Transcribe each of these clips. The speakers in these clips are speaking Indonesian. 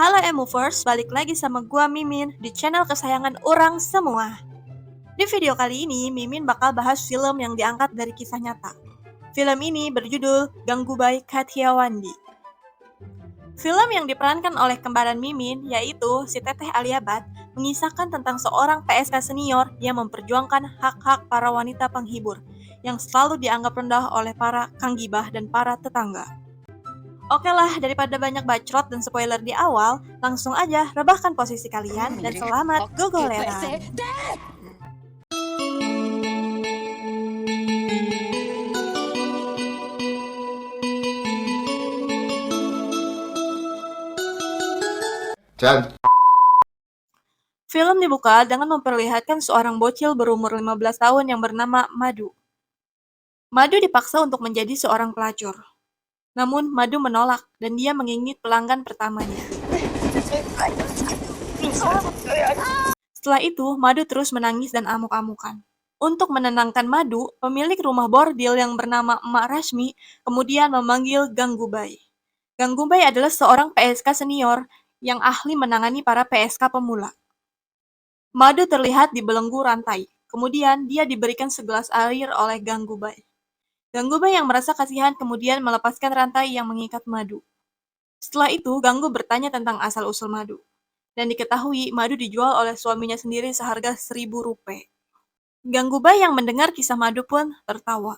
Halo Emovers, balik lagi sama gua Mimin di channel kesayangan orang semua. Di video kali ini, Mimin bakal bahas film yang diangkat dari kisah nyata. Film ini berjudul Gangubai Kathiawandi. Film yang diperankan oleh kembaran Mimin, yaitu si Teteh Alia Bhatt, mengisahkan tentang seorang PSK senior yang memperjuangkan hak-hak para wanita penghibur, yang selalu dianggap rendah oleh para kanggibah dan para tetangga. Oke lah, daripada banyak bacot dan spoiler di awal, langsung aja rebahkan posisi kalian dan selamat gogoleran. Film dibuka dengan memperlihatkan seorang bocil berumur 15 tahun yang bernama Madu. Madu dipaksa untuk menjadi seorang pelacur. Namun Madu menolak dan dia menginginkan pelanggan pertamanya. Setelah itu, Madu terus menangis dan amuk-amukan. Untuk menenangkan Madu, pemilik rumah bordil yang bernama Emak Rashmi kemudian memanggil Gangubai. Gangubai adalah seorang PSK senior yang ahli menangani para PSK pemula. Madu terlihat dibelenggu rantai, kemudian dia diberikan segelas air oleh Gangubai. Gangubai yang merasa kasihan kemudian melepaskan rantai yang mengikat Madu. Setelah itu, Ganggu bertanya tentang asal-usul Madu. Dan diketahui Madu dijual oleh suaminya sendiri seharga 1.000 rupiah. Gangubai yang mendengar kisah Madu pun tertawa.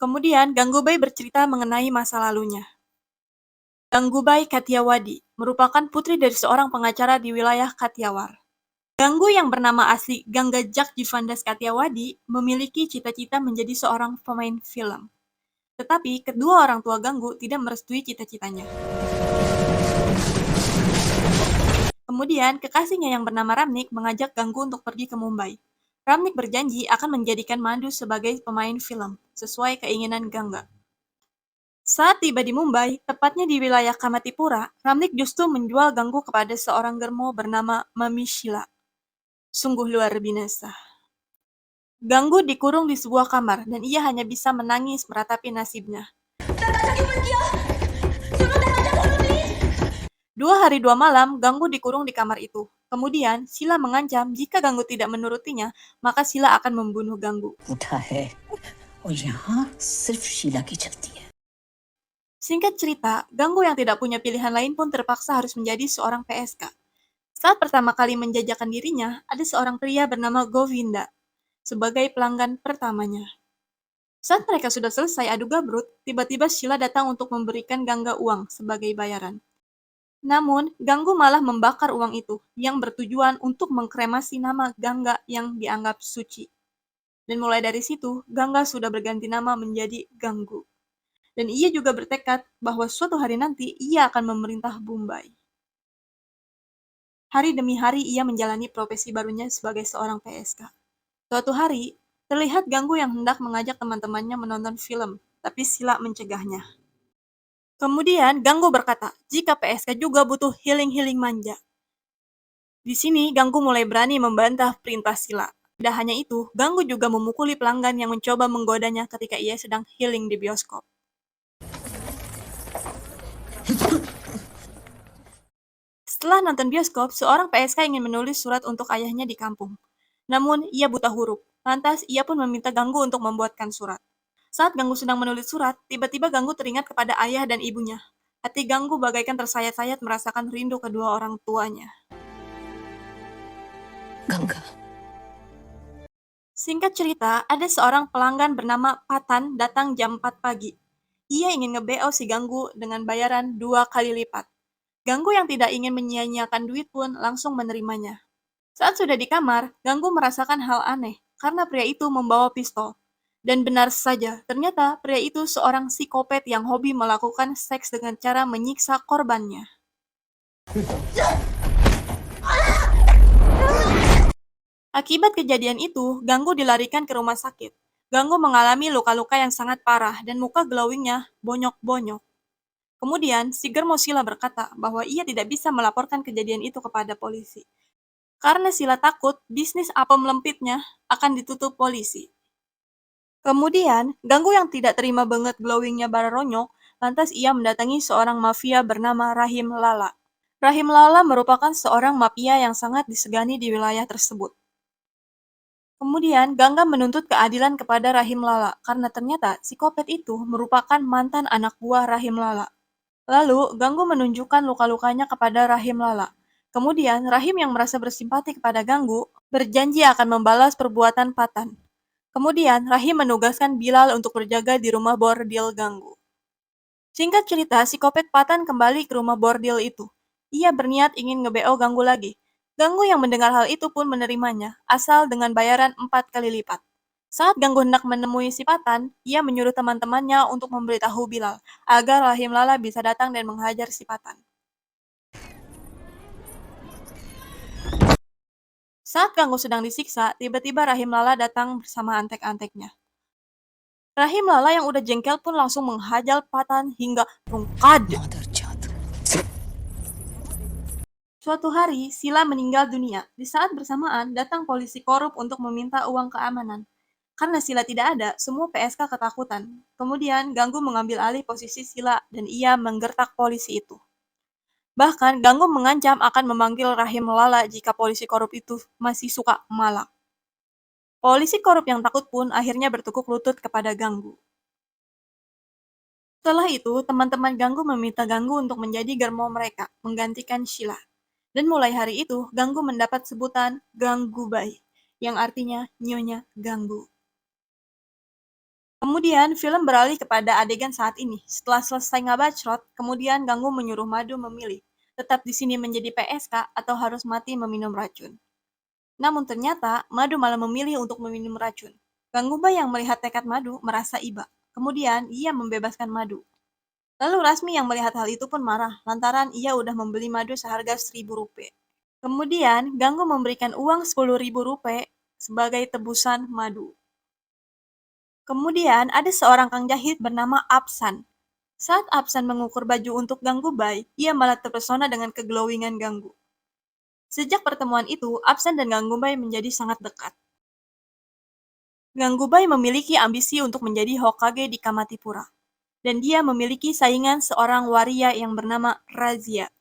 Kemudian Gangubai bercerita mengenai masa lalunya. Gangubai Kathiawadi merupakan putri dari seorang pengacara di wilayah Kathiawar. Ganggu yang bernama asli Ganggajak Jivandas Kathiawadi memiliki cita-cita menjadi seorang pemain film. Tetapi kedua orang tua Ganggu tidak merestui cita-citanya. Kemudian, kekasihnya yang bernama Ramnik mengajak Ganggu untuk pergi ke Mumbai. Ramnik berjanji akan menjadikan Madu sebagai pemain film, sesuai keinginan Gangga. Saat tiba di Mumbai, tepatnya di wilayah Kamatipura, Ramnik justru menjual Ganggu kepada seorang germo bernama Mami Sheila. Sungguh luar binasa. Ganggu dikurung di sebuah kamar dan ia hanya bisa menangis meratapi nasibnya. 2 hari 2 malam, Ganggu dikurung di kamar itu. Kemudian, Sheila mengancam jika Ganggu tidak menurutinya, maka Sheila akan membunuh Ganggu. Singkat cerita, Ganggu yang tidak punya pilihan lain pun terpaksa harus menjadi seorang PSK. Saat pertama kali menjajakan dirinya, ada seorang pria bernama Govinda sebagai pelanggan pertamanya. Saat mereka sudah selesai adu gabrut, tiba-tiba Sheila datang untuk memberikan Gangga uang sebagai bayaran. Namun, Ganggu malah membakar uang itu, yang bertujuan untuk mengkremasi nama Gangga yang dianggap suci. Dan mulai dari situ, Gangga sudah berganti nama menjadi Ganggu. Dan ia juga bertekad bahwa suatu hari nanti ia akan memerintah Mumbai. Hari demi hari ia menjalani profesi barunya sebagai seorang PSK. Suatu hari, terlihat Ganggu yang hendak mengajak teman-temannya menonton film, tapi Sheila mencegahnya. Kemudian Ganggu berkata, jika PSK juga butuh healing-healing manja. Di sini, Ganggu mulai berani membantah perintah Sheila. Tidak hanya itu, Ganggu juga memukuli pelanggan yang mencoba menggodanya ketika ia sedang healing di bioskop. Setelah nonton bioskop, seorang PSK ingin menulis surat untuk ayahnya di kampung. Namun, ia buta huruf. Lantas, ia pun meminta Ganggu untuk membuatkan surat. Saat Ganggu sedang menulis surat, tiba-tiba Ganggu teringat kepada ayah dan ibunya. Hati Ganggu bagaikan tersayat-sayat merasakan rindu kedua orang tuanya. Gangga. Singkat cerita, ada seorang pelanggan bernama Patan datang jam 4 pagi. Ia ingin nge-BO si Ganggu dengan bayaran 2 kali lipat. Ganggu yang tidak ingin menyia-nyiakan duit pun langsung menerimanya. Saat sudah di kamar, Ganggu merasakan hal aneh, karena pria itu membawa pistol. Dan benar saja, ternyata pria itu seorang psikopat yang hobi melakukan seks dengan cara menyiksa korbannya. Akibat kejadian itu, Ganggu dilarikan ke rumah sakit. Ganggu mengalami luka-luka yang sangat parah dan muka glowingnya bonyok-bonyok. Kemudian, si germo Sheila berkata bahwa ia tidak bisa melaporkan kejadian itu kepada polisi. Karena Sheila takut bisnis apem lempitnya akan ditutup polisi. Kemudian, Ganggu yang tidak terima banget glowingnya Bararonyok, lantas ia mendatangi seorang mafia bernama Rahim Lala. Rahim Lala merupakan seorang mafia yang sangat disegani di wilayah tersebut. Kemudian, Gangga menuntut keadilan kepada Rahim Lala karena ternyata si Kopet itu merupakan mantan anak buah Rahim Lala. Lalu, Ganggu menunjukkan luka-lukanya kepada Rahim Lala. Kemudian, Rahim yang merasa bersimpati kepada Ganggu berjanji akan membalas perbuatan Patan. Kemudian, Rahim menugaskan Bilal untuk berjaga di rumah bordil Ganggu. Singkat cerita, si Kopet Patan kembali ke rumah bordil itu. Ia berniat ingin nge-BO Ganggu lagi. Ganggu yang mendengar hal itu pun menerimanya, asal dengan bayaran 4 kali lipat. Saat Ganggu hendak menemui si Patan, ia menyuruh teman-temannya untuk memberitahu Bilal, agar Rahim Lala bisa datang dan menghajar si Patan. Saat Ganggu sedang disiksa, tiba-tiba Rahim Lala datang bersama antek-anteknya. Rahim Lala yang udah jengkel pun langsung menghajar Patan hingga rungkad. Suatu hari, Sila meninggal dunia. Di saat bersamaan, datang polisi korup untuk meminta uang keamanan. Karena Sila tidak ada, semua PSK ketakutan. Kemudian, Ganggu mengambil alih posisi Sila dan ia menggertak polisi itu. Bahkan, Ganggu mengancam akan memanggil Rahim Lala jika polisi korup itu masih suka malak. Polisi korup yang takut pun akhirnya bertekuk lutut kepada Ganggu. Setelah itu, teman-teman Ganggu meminta Ganggu untuk menjadi germo mereka, menggantikan Sheila. Dan mulai hari itu, Ganggu mendapat sebutan Ganggubai, yang artinya Nyonya Ganggu. Kemudian, film beralih kepada adegan saat ini. Setelah selesai ngabacrot, kemudian Ganggu menyuruh Madu memilih, tetap di sini menjadi PSK atau harus mati meminum racun. Namun ternyata, Madu malah memilih untuk meminum racun. Ganggubai yang melihat tekad Madu merasa iba. Kemudian, ia membebaskan Madu. Lalu Rasmi yang melihat hal itu pun marah, lantaran ia udah membeli madu seharga 1.000 rupiah. Kemudian, Ganggu memberikan uang 10.000 rupiah sebagai tebusan madu. Kemudian, ada seorang kang jahit bernama Apsan. Saat Apsan mengukur baju untuk Ganggubai, ia malah terpesona dengan keglowingan Ganggu. Sejak pertemuan itu, Apsan dan Ganggubai menjadi sangat dekat. Ganggubai memiliki ambisi untuk menjadi Hokage di Kamatipura. Dan dia memiliki saingan seorang waria yang bernama Razia.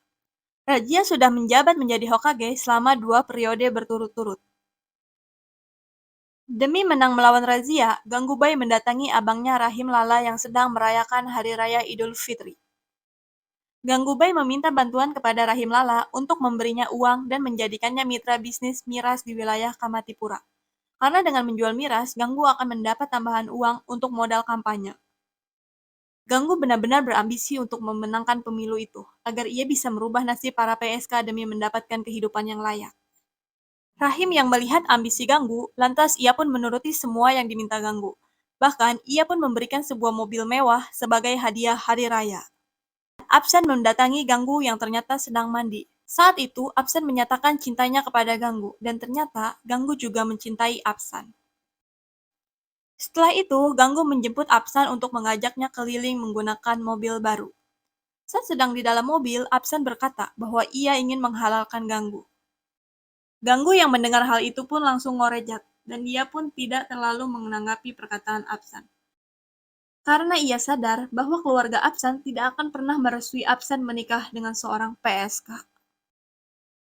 Razia sudah menjabat menjadi Hokage selama 2 periode berturut-turut. Demi menang melawan Razia, Ganggubai mendatangi abangnya Rahim Lala yang sedang merayakan Hari Raya Idul Fitri. Ganggubai meminta bantuan kepada Rahim Lala untuk memberinya uang dan menjadikannya mitra bisnis miras di wilayah Kamatipura. Karena dengan menjual miras, Ganggu akan mendapat tambahan uang untuk modal kampanye. Ganggu benar-benar berambisi untuk memenangkan pemilu itu, agar ia bisa merubah nasib para PSK demi mendapatkan kehidupan yang layak. Rahim yang melihat ambisi Ganggu, lantas ia pun menuruti semua yang diminta Ganggu. Bahkan, ia pun memberikan sebuah mobil mewah sebagai hadiah hari raya. Apsan mendatangi Ganggu yang ternyata sedang mandi. Saat itu, Apsan menyatakan cintanya kepada Ganggu, dan ternyata Ganggu juga mencintai Apsan. Setelah itu, Ganggu menjemput Apsan untuk mengajaknya keliling menggunakan mobil baru. Saat sedang di dalam mobil, Apsan berkata bahwa ia ingin menghalalkan Ganggu. Ganggu yang mendengar hal itu pun langsung ngorejat, dan dia pun tidak terlalu menanggapi perkataan Apsan. Karena ia sadar bahwa keluarga Apsan tidak akan pernah merestui Apsan menikah dengan seorang PSK.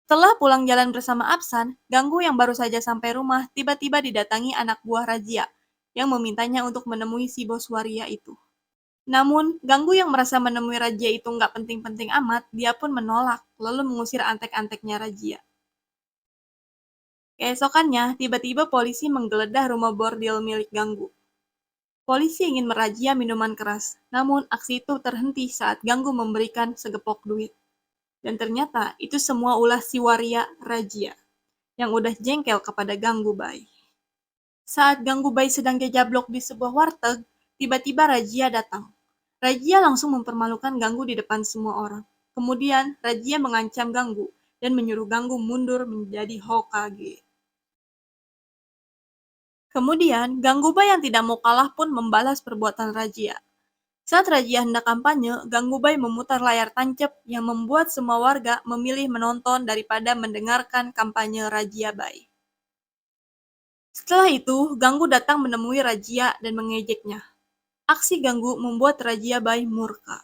Setelah pulang jalan bersama Apsan, Ganggu yang baru saja sampai rumah tiba-tiba didatangi anak buah Razia, yang memintanya untuk menemui si bos waria itu. Namun, Ganggu yang merasa menemui Razia itu nggak penting-penting amat, dia pun menolak, lalu mengusir antek-anteknya Razia. Keesokannya, tiba-tiba polisi menggeledah rumah bordil milik Ganggu. Polisi ingin merazia minuman keras, namun aksi itu terhenti saat Ganggu memberikan segepok duit. Dan ternyata itu semua ulah si waria Razia, yang udah jengkel kepada Ganggubai. Saat Ganggubai sedang jajablok di sebuah warteg, tiba-tiba Razia datang. Razia langsung mempermalukan Ganggu di depan semua orang. Kemudian, Razia mengancam Ganggu dan menyuruh Ganggu mundur menjadi Hokage. Kemudian, Ganggubai yang tidak mau kalah pun membalas perbuatan Razia. Saat Razia hendak kampanye, Ganggubai memutar layar tancap yang membuat semua warga memilih menonton daripada mendengarkan kampanye Razia Bai. Setelah itu, Ganggu datang menemui Razia dan mengejeknya. Aksi Ganggu membuat Razia Bai murka.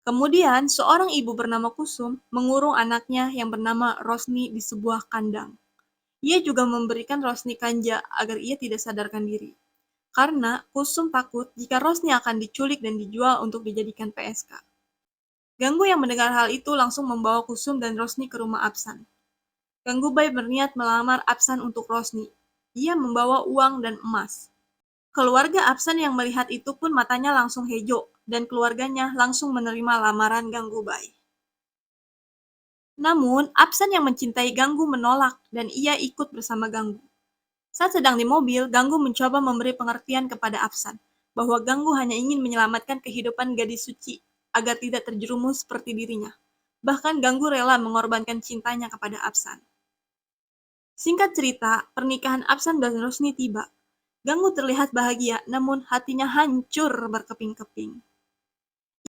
Kemudian, seorang ibu bernama Kusum mengurung anaknya yang bernama Rosni di sebuah kandang. Ia juga memberikan Rosni kanja agar ia tidak sadarkan diri. Karena Kusum takut jika Rosni akan diculik dan dijual untuk dijadikan PSK. Ganggu yang mendengar hal itu langsung membawa Kusum dan Rosni ke rumah Apsan. Ganggubai berniat melamar Apsan untuk Rosni. Ia membawa uang dan emas. Keluarga Apsan yang melihat itu pun matanya langsung hejo, dan keluarganya langsung menerima lamaran Ganggubai. Namun, Apsan yang mencintai Ganggu menolak, dan ia ikut bersama Ganggu. Saat sedang di mobil, Ganggu mencoba memberi pengertian kepada Apsan, bahwa Ganggu hanya ingin menyelamatkan kehidupan gadis suci, agar tidak terjerumus seperti dirinya. Bahkan Ganggu rela mengorbankan cintanya kepada Apsan. Singkat cerita, pernikahan Apsan dan Rosni tiba. Ganggu terlihat bahagia, namun hatinya hancur berkeping-keping.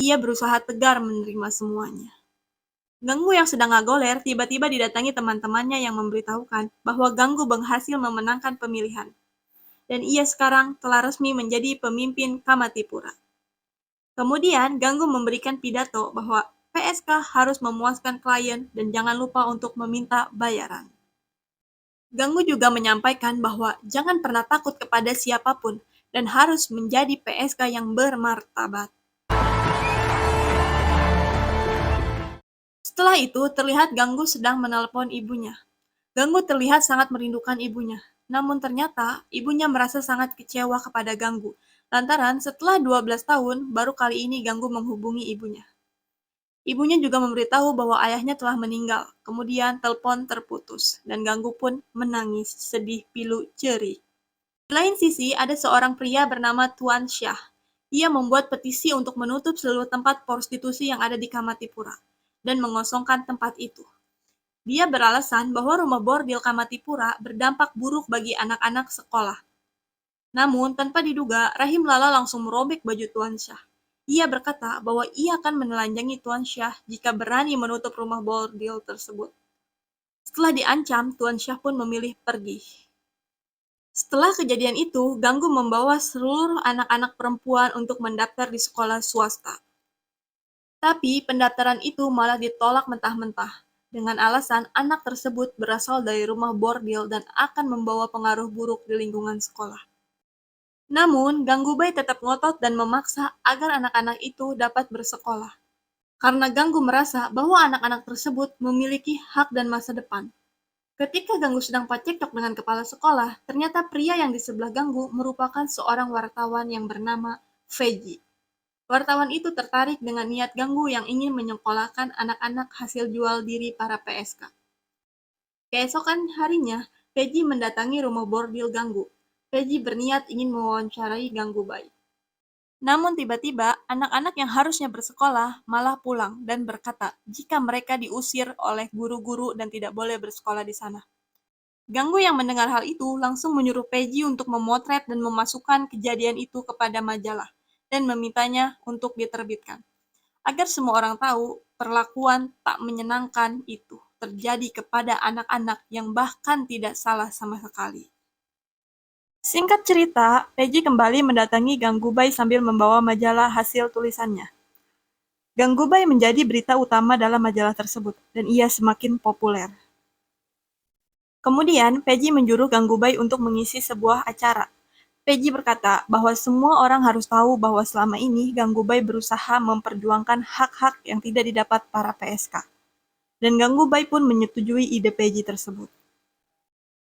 Ia berusaha tegar menerima semuanya. Ganggu yang sedang ngagoler tiba-tiba didatangi teman-temannya yang memberitahukan bahwa Ganggu berhasil memenangkan pemilihan. Dan ia sekarang telah resmi menjadi pemimpin Kamatipura. Kemudian Ganggu memberikan pidato bahwa PSK harus memuaskan klien dan jangan lupa untuk meminta bayaran. Ganggu juga menyampaikan bahwa jangan pernah takut kepada siapapun dan harus menjadi PSK yang bermartabat. Setelah itu, terlihat Ganggu sedang menelpon ibunya. Ganggu terlihat sangat merindukan ibunya. Namun ternyata, ibunya merasa sangat kecewa kepada Ganggu. Lantaran setelah 12 tahun, baru kali ini Ganggu menghubungi ibunya. Ibunya juga memberitahu bahwa ayahnya telah meninggal. Kemudian telepon terputus, dan Ganggu pun menangis, sedih, pilu, cerik. Di lain sisi, ada seorang pria bernama Tuan Syah. Ia membuat petisi untuk menutup seluruh tempat prostitusi yang ada di Kamatipura dan mengosongkan tempat itu. Dia beralasan bahwa rumah bordil Kamatipura berdampak buruk bagi anak-anak sekolah. Namun, tanpa diduga, Rahim Lala langsung merobek baju Tuan Syah. Ia berkata bahwa ia akan menelanjangi Tuan Syah jika berani menutup rumah bordil tersebut. Setelah diancam, Tuan Syah pun memilih pergi. Setelah kejadian itu, Ganggu membawa seluruh anak-anak perempuan untuk mendaftar di sekolah swasta. Tapi pendaftaran itu malah ditolak mentah-mentah, dengan alasan anak tersebut berasal dari rumah bordil dan akan membawa pengaruh buruk di lingkungan sekolah. Namun, Ganggubai tetap ngotot dan memaksa agar anak-anak itu dapat bersekolah. Karena Ganggu merasa bahwa anak-anak tersebut memiliki hak dan masa depan. Ketika Ganggu sedang paceklik dengan kepala sekolah, ternyata pria yang di sebelah Ganggu merupakan seorang wartawan yang bernama Veji. Wartawan itu tertarik dengan niat Ganggu yang ingin menyekolahkan anak-anak hasil jual diri para PSK. Keesokan harinya, Veji mendatangi rumah bordil Ganggu. Veji berniat ingin mewawancarai Ganggubai. Namun tiba-tiba, anak-anak yang harusnya bersekolah malah pulang dan berkata jika mereka diusir oleh guru-guru dan tidak boleh bersekolah di sana. Ganggu yang mendengar hal itu langsung menyuruh Peji untuk memotret dan memasukkan kejadian itu kepada majalah dan memintanya untuk diterbitkan. Agar semua orang tahu perlakuan tak menyenangkan itu terjadi kepada anak-anak yang bahkan tidak salah sama sekali. Singkat cerita, Peji kembali mendatangi Ganggubai sambil membawa majalah hasil tulisannya. Ganggubai menjadi berita utama dalam majalah tersebut, dan ia semakin populer. Kemudian, Peji menjuru Ganggubai untuk mengisi sebuah acara. Peji berkata bahwa semua orang harus tahu bahwa selama ini Ganggubai berusaha memperjuangkan hak-hak yang tidak didapat para PSK. Dan Ganggubai pun menyetujui ide Peji tersebut.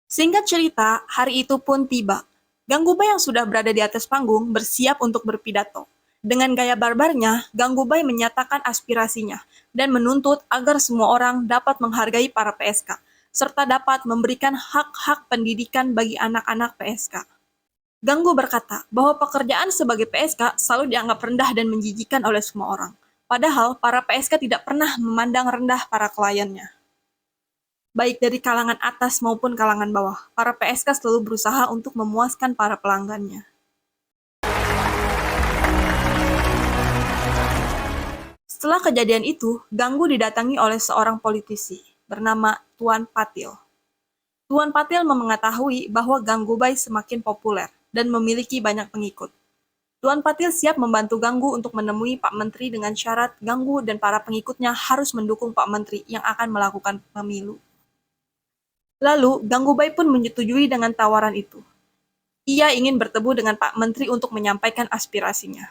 Singkat cerita, hari itu pun tiba. Ganggubai yang sudah berada di atas panggung bersiap untuk berpidato. Dengan gaya barbarnya, Ganggubai menyatakan aspirasinya dan menuntut agar semua orang dapat menghargai para PSK, serta dapat memberikan hak-hak pendidikan bagi anak-anak PSK. Ganggu berkata bahwa pekerjaan sebagai PSK selalu dianggap rendah dan menjijikan oleh semua orang. Padahal para PSK tidak pernah memandang rendah para kliennya. Baik dari kalangan atas maupun kalangan bawah, para PSK selalu berusaha untuk memuaskan para pelanggannya. Setelah kejadian itu, Ganggu didatangi oleh seorang politisi bernama Tuan Patil. Tuan Patil mengetahui bahwa Ganggubai semakin populer dan memiliki banyak pengikut. Tuan Patil siap membantu Ganggu untuk menemui Pak Menteri dengan syarat Ganggu dan para pengikutnya harus mendukung Pak Menteri yang akan melakukan pemilu. Lalu, Ganggubai pun menyetujui dengan tawaran itu. Ia ingin bertemu dengan Pak Menteri untuk menyampaikan aspirasinya.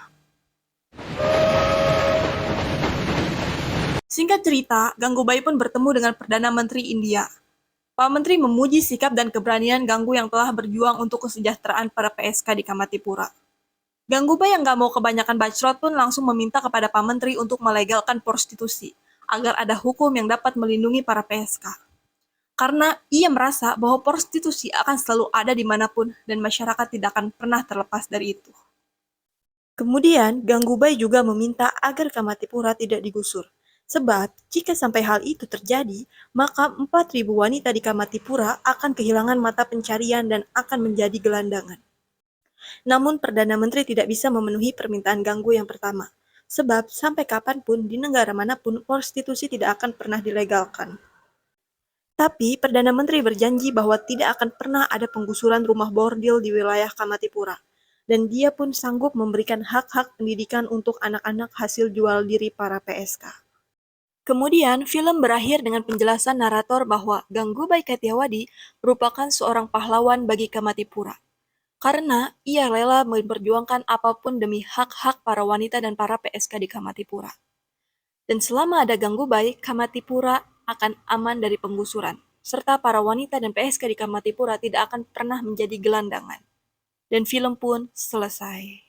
Singkat cerita, Ganggubai pun bertemu dengan Perdana Menteri India. Pak Menteri memuji sikap dan keberanian Ganggu yang telah berjuang untuk kesejahteraan para PSK di Kamatipura. Ganggubai yang gak mau kebanyakan bacrot pun langsung meminta kepada Pak Menteri untuk melegalkan prostitusi, agar ada hukum yang dapat melindungi para PSK. Karena ia merasa bahwa prostitusi akan selalu ada dimanapun dan masyarakat tidak akan pernah terlepas dari itu. Kemudian, Ganggubai juga meminta agar Kamatipura tidak digusur. Sebab, jika sampai hal itu terjadi, maka 4.000 wanita di Kamatipura akan kehilangan mata pencarian dan akan menjadi gelandangan. Namun, Perdana Menteri tidak bisa memenuhi permintaan Ganggu yang pertama. Sebab, sampai kapanpun di negara manapun, prostitusi tidak akan pernah dilegalkan. Tapi, Perdana Menteri berjanji bahwa tidak akan pernah ada penggusuran rumah bordil di wilayah Kamatipura. Dan dia pun sanggup memberikan hak-hak pendidikan untuk anak-anak hasil jual diri para PSK. Kemudian, film berakhir dengan penjelasan narator bahwa Ganggubai Kathiawadi merupakan seorang pahlawan bagi Kamatipura. Karena ia rela memperjuangkan apapun demi hak-hak para wanita dan para PSK di Kamatipura. Dan selama ada Ganggubai, Kamatipura akan aman dari penggusuran, serta para wanita dan PSK di Kamatipura tidak akan pernah menjadi gelandangan. Dan film pun selesai.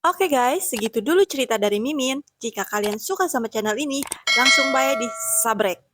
Oke guys, segitu dulu cerita dari Mimin. Jika kalian suka sama channel ini, langsung bayar di subscribe.